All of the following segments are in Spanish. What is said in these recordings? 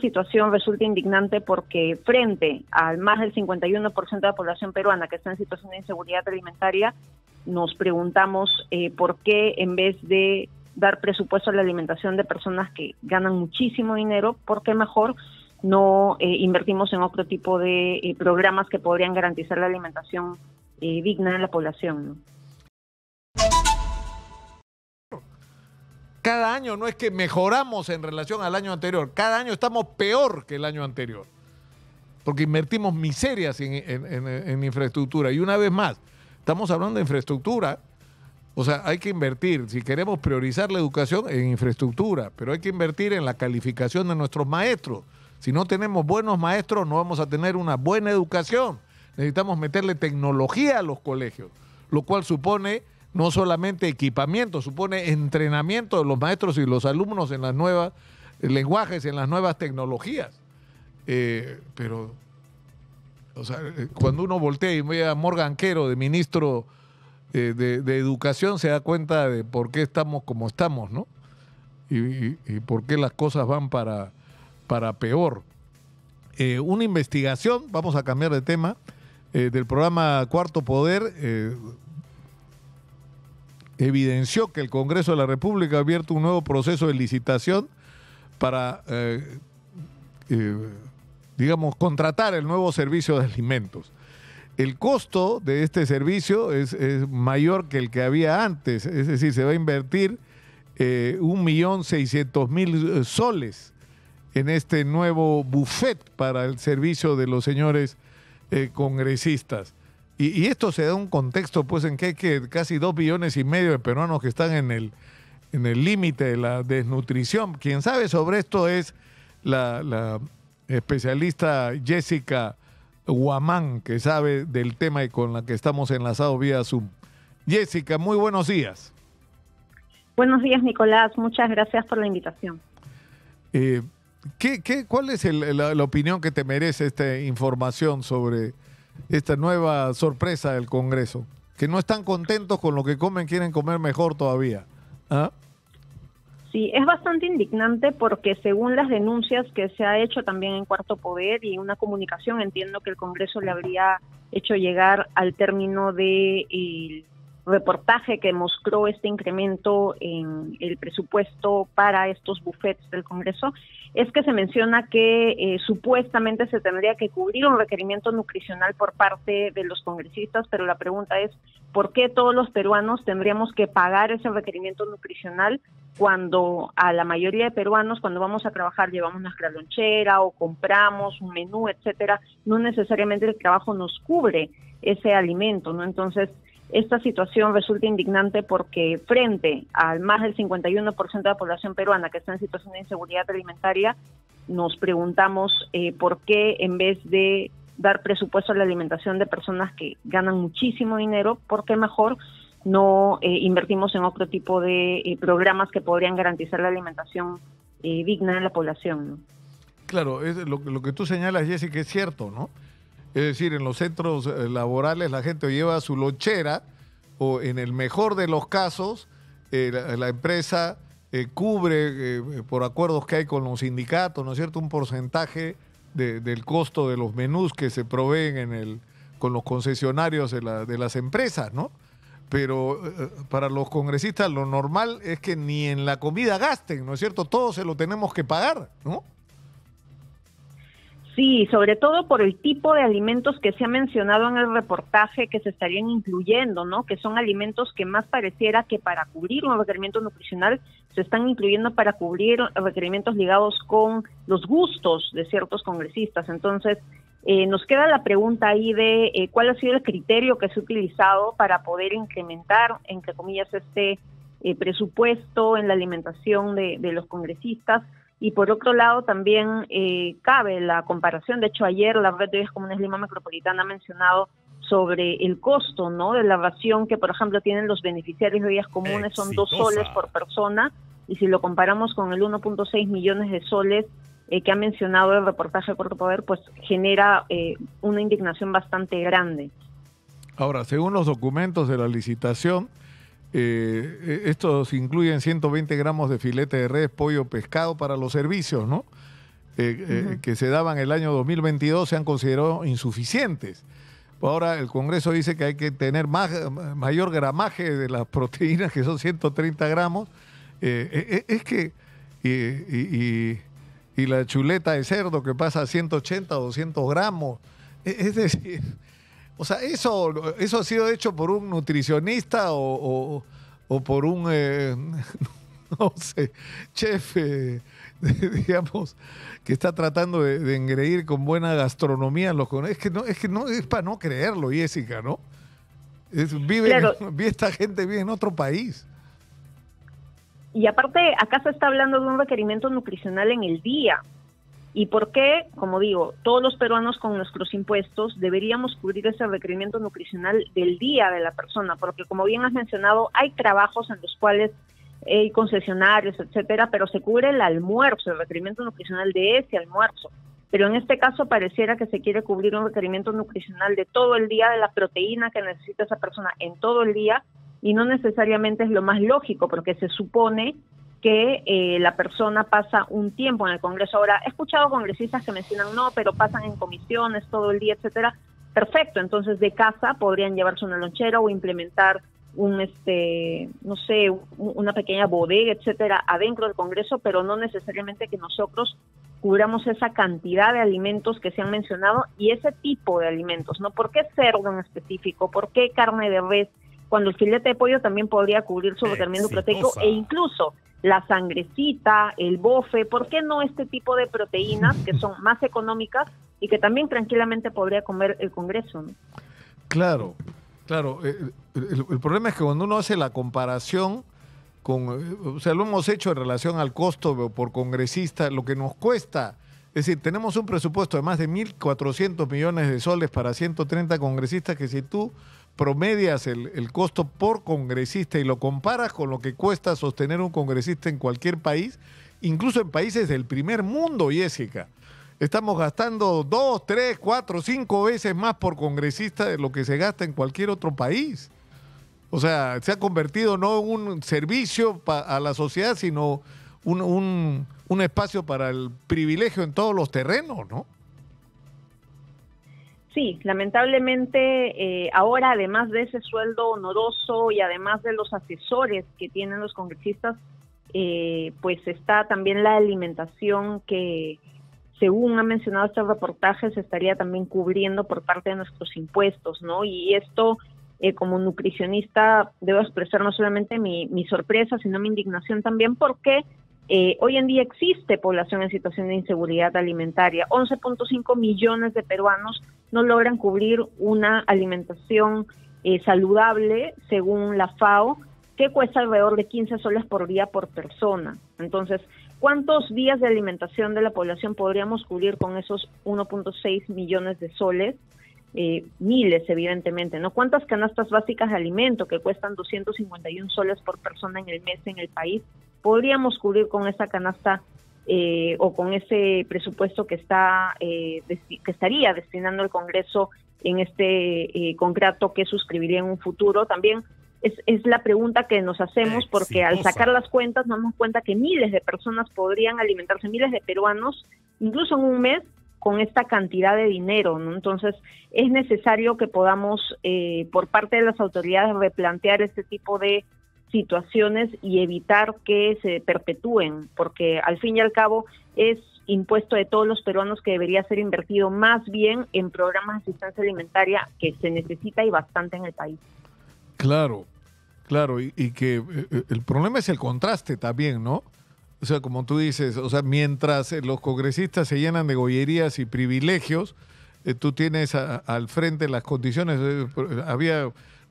situación resulta indignante porque frente al más del 51% de la población peruana que está en situación de inseguridad alimentaria, nos preguntamos por qué en vez de dar presupuesto a la alimentación de personas que ganan muchísimo dinero, ¿por qué mejor no invertimos en otro tipo de programas que podrían garantizar la alimentación digna de la población, ¿no? Cada año no es que mejoramos en relación al año anterior, cada año estamos peor que el año anterior, porque invertimos miserias en infraestructura. Y una vez más, estamos hablando de infraestructura, o sea, hay que invertir, si queremos priorizar la educación, en infraestructura, pero hay que invertir en la calificación de nuestros maestros. Si no tenemos buenos maestros, no vamos a tener una buena educación. Necesitamos meterle tecnología a los colegios, lo cual supone no solamente equipamiento, supone entrenamiento de los maestros y los alumnos en las nuevas lenguajes, en las nuevas tecnologías. Pero, o sea, cuando uno voltea y ve a Morgan Quero de ministro de Educación, se da cuenta de por qué estamos como estamos, ¿no? Y por qué las cosas van para peor. Una investigación, vamos a cambiar de tema, del programa Cuarto Poder, evidenció que el Congreso de la República ha abierto un nuevo proceso de licitación para, digamos, contratar el nuevo servicio de alimentos. El costo de este servicio es mayor que el que había antes, es decir, se va a invertir 1.600.000 soles en este nuevo buffet para el servicio de los señores congresistas. Y esto se da un contexto pues en que hay casi 2,5 millones de peruanos que están en el límite de la desnutrición. Quien sabe sobre esto es la especialista Jessica Huamán, que sabe del tema y con la que estamos enlazados vía Zoom. Jessica, muy buenos días. Buenos días, Nicolás. Muchas gracias por la invitación. ¿Cuál es la opinión que te merece esta información sobre esta nueva sorpresa del Congreso? Que no están contentos con lo que comen, quieren comer mejor todavía. ¿Ah? Sí, es bastante indignante porque según las denuncias que se ha hecho también en Cuarto Poder y una comunicación, entiendo que el Congreso le habría hecho llegar al término del reportaje que mostró este incremento en el presupuesto para estos buffets del Congreso, es que se menciona que supuestamente se tendría que cubrir un requerimiento nutricional por parte de los congresistas, pero la pregunta es, ¿por qué todos los peruanos tendríamos que pagar ese requerimiento nutricional cuando a la mayoría de peruanos, cuando vamos a trabajar, llevamos nuestra lonchera o compramos un menú, etcétera? No necesariamente el trabajo nos cubre ese alimento, ¿no? Entonces, esta situación resulta indignante porque frente al más del 51% de la población peruana que está en situación de inseguridad alimentaria, nos preguntamos por qué en vez de dar presupuesto a la alimentación de personas que ganan muchísimo dinero, ¿por qué mejor no invertimos en otro tipo de programas que podrían garantizar la alimentación digna de la población, ¿no? Claro, lo que tú señalas, Jessica, es cierto, ¿no? Es decir, en los centros laborales la gente lleva su lonchera o en el mejor de los casos la empresa cubre por acuerdos que hay con los sindicatos, ¿no es cierto?, un porcentaje del costo de los menús que se proveen con los concesionarios de las empresas, ¿no? Pero para los congresistas lo normal es que ni en la comida gasten, ¿no es cierto? Todo se lo tenemos que pagar, ¿no? Sí, sobre todo por el tipo de alimentos que se ha mencionado en el reportaje que se estarían incluyendo, ¿no? Que son alimentos que más pareciera que para cubrir un requerimiento nutricional se están incluyendo para cubrir requerimientos ligados con los gustos de ciertos congresistas. Entonces, nos queda la pregunta ahí de cuál ha sido el criterio que se ha utilizado para poder incrementar, entre comillas, este presupuesto en la alimentación de los congresistas. Y por otro lado también cabe la comparación, de hecho ayer la Red de Ollas Comunes Lima Metropolitana ha mencionado sobre el costo, ¿no?, de la ración que por ejemplo tienen los beneficiarios de ollas comunes, son 2 soles por persona, y si lo comparamos con el 1.6 millones de soles que ha mencionado el reportaje de Cuarto Poder, pues genera una indignación bastante grande. Ahora, según los documentos de la licitación, estos incluyen 120 gramos de filete de res, pollo, pescado para los servicios, ¿no? que se daban el año 2022 se han considerado insuficientes. Ahora el Congreso dice que hay que tener mayor gramaje de las proteínas, que son 130 gramos. Es que... Y la chuleta de cerdo que pasa a 180 o 200 gramos. Es decir, o sea, eso ha sido hecho por un nutricionista o por un, no sé, chef, digamos, que está tratando de engreír con buena gastronomía. Es que no es para no creerlo, Jessica, ¿no? Claro. Esta gente vive en otro país. Y aparte, acá se está hablando de un requerimiento nutricional en el día. ¿Y por qué? Como digo, todos los peruanos con nuestros impuestos deberíamos cubrir ese requerimiento nutricional del día de la persona, porque como bien has mencionado, hay trabajos en los cuales hay concesionarios, etcétera, pero se cubre el almuerzo, el requerimiento nutricional de ese almuerzo. Pero en este caso pareciera que se quiere cubrir un requerimiento nutricional de todo el día, de la proteína que necesita esa persona en todo el día, y no necesariamente es lo más lógico, porque se supone que la persona pasa un tiempo en el Congreso. Ahora, he escuchado congresistas que mencionan, no, pero pasan en comisiones todo el día, etcétera. Perfecto, entonces de casa podrían llevarse una lonchera o implementar una pequeña bodega, etcétera, adentro del Congreso, pero no necesariamente que nosotros cubramos esa cantidad de alimentos que se han mencionado y ese tipo de alimentos, ¿no? ¿Por qué cerdo en específico? ¿Por qué carne de res? Cuando el filete de pollo también podría cubrir su requerimiento proteico, e incluso la sangrecita, el bofe, ¿por qué no este tipo de proteínas que son más económicas y que también tranquilamente podría comer el Congreso, ¿no? Claro. El problema es que cuando uno hace la comparación o sea, lo hemos hecho en relación al costo por congresista, lo que nos cuesta, es decir, tenemos un presupuesto de más de 1.400 millones de soles para 130 congresistas, que si tú promedias el costo por congresista y lo comparas con lo que cuesta sostener un congresista en cualquier país, incluso en países del primer mundo, Jessica, estamos gastando 2, 3, 4, 5 veces más por congresista de lo que se gasta en cualquier otro país. O sea, se ha convertido no en un servicio a la sociedad, sino un espacio para el privilegio en todos los terrenos, ¿no? Sí, lamentablemente ahora, además de ese sueldo honoroso y además de los asesores que tienen los congresistas, pues está también la alimentación que, según ha mencionado este reportaje, se estaría también cubriendo por parte de nuestros impuestos, ¿no? Y esto, como nutricionista, debo expresar no solamente mi sorpresa, sino mi indignación también, porque hoy en día existe población en situación de inseguridad alimentaria. 11.5 millones de peruanos no logran cubrir una alimentación saludable, según la FAO, que cuesta alrededor de 15 soles por día por persona. Entonces, ¿cuántos días de alimentación de la población podríamos cubrir con esos 1.6 millones de soles? Miles, evidentemente, ¿no? ¿Cuántas canastas básicas de alimento que cuestan 251 soles por persona en el mes en el país podríamos cubrir con esa canasta o con ese presupuesto que estaría destinando el Congreso en este contrato que suscribiría en un futuro? También es la pregunta que nos hacemos, porque al sacar las cuentas nos damos cuenta que miles de personas podrían alimentarse, miles de peruanos, incluso en un mes, con esta cantidad de dinero, ¿no? Entonces, es necesario que podamos, por parte de las autoridades, replantear este tipo de situaciones y evitar que se perpetúen, porque al fin y al cabo es impuesto de todos los peruanos que debería ser invertido más bien en programas de asistencia alimentaria que se necesita y bastante en el país. Claro, y que el problema es el contraste también, ¿no? O sea, como tú dices, o sea, mientras los congresistas se llenan de gollerías y privilegios, tú tienes al frente las condiciones.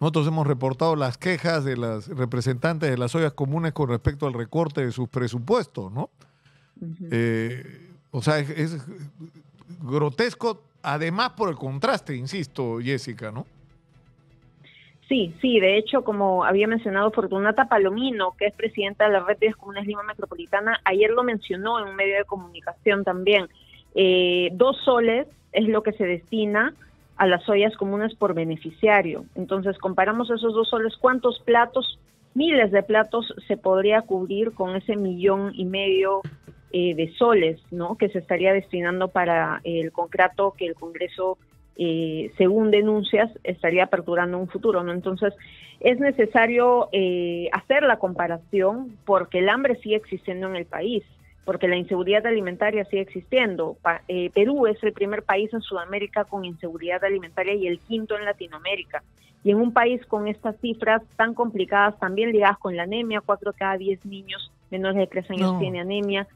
Nosotros hemos reportado las quejas de las representantes de las ollas comunes con respecto al recorte de sus presupuestos, ¿no? O sea, es grotesco, además por el contraste, insisto, Jessica, ¿no? Sí, de hecho, como había mencionado Fortunata Palomino, que es presidenta de la Red de Ollas Comunes Lima Metropolitana, ayer lo mencionó en un medio de comunicación también. 2 soles es lo que se destina a las ollas comunes por beneficiario. Entonces, comparamos esos 2 soles, ¿cuántos platos, miles de platos, se podría cubrir con ese 1,5 millones de soles, ¿no?, que se estaría destinando para el contrato que el Congreso, según denuncias, estaría aperturando en un futuro, ¿no? Entonces, es necesario hacer la comparación porque el hambre sigue existiendo en el país, porque la inseguridad alimentaria sigue existiendo. Perú es el primer país en Sudamérica con inseguridad alimentaria y el quinto en Latinoamérica. Y en un país con estas cifras tan complicadas, también ligadas con la anemia, 4 de cada 10 niños menores de 3 años tiene anemia,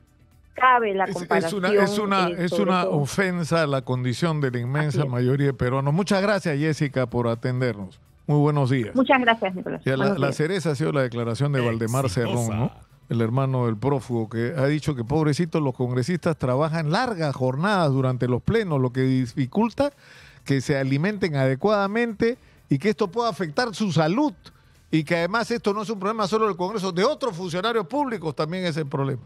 cabe la comparación. Es una ofensa a la condición de la inmensa mayoría de peruanos. Muchas gracias, Jessica, por atendernos. Muy buenos días. Muchas gracias, Nicolás. La cereza ha sido la declaración de Valdemar Cerrón, ¿no?, el hermano del prófugo, que ha dicho que pobrecitos los congresistas trabajan largas jornadas durante los plenos, lo que dificulta que se alimenten adecuadamente y que esto pueda afectar su salud. Y que además esto no es un problema solo del Congreso, de otros funcionarios públicos también es el problema.